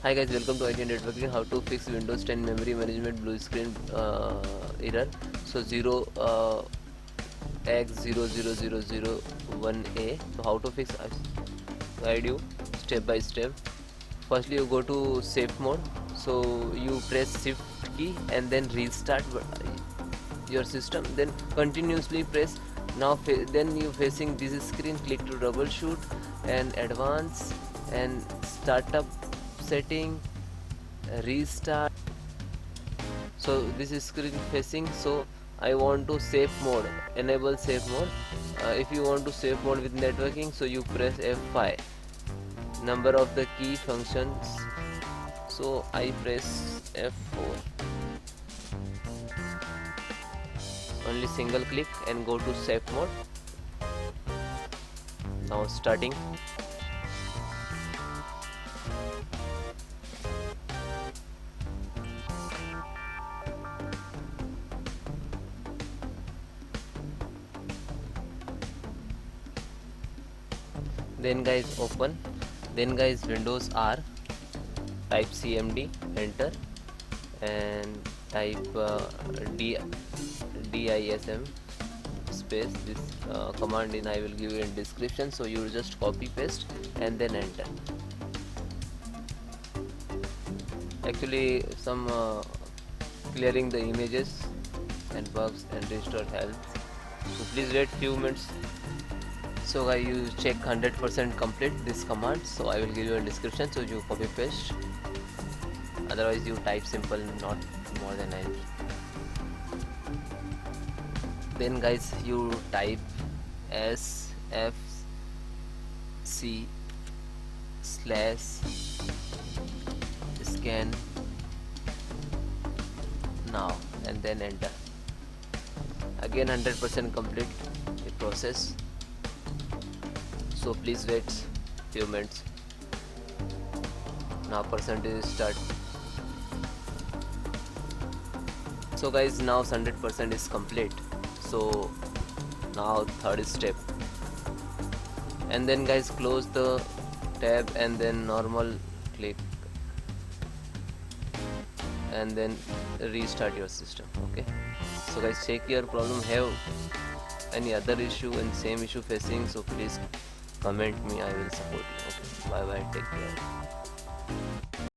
Hi guys, welcome to IT Networking. How to fix Windows 10 memory management blue screen error. So 0x00001a. So how to fix? I guide you step by step. Firstly, you go to safe mode. So you press Shift key and then restart your system. Then continuously press. Now then you facing this screen. Click to troubleshoot and advance and startup setting, restart. So this is screen facing, so I want to safe mode, enable safe mode. If you want to safe mode with networking, so you press F5, number of the key functions, so I press F4, only single click and go to safe mode. Now starting. Then guys open, then guys Windows R, type cmd, enter, and type dism space. This command in I will give you in description, so you just copy paste and then enter. Actually some clearing the images and bugs and restore health, so please wait few minutes. So guys, you check 100% complete this command, so I will give you a description, so you copy paste, otherwise you type simple, not more than 90. Then guys you type sfc/scan now and then enter. Again 100% complete the process, so please wait few minutes. Now percentage start. So guys, now 100% is complete. So now third step, and then guys close the tab and then normal click and then restart your system. Okay, so guys, check your problem, have any other issue and same issue facing, so please comment me, I will support you. Okay, bye bye, take care.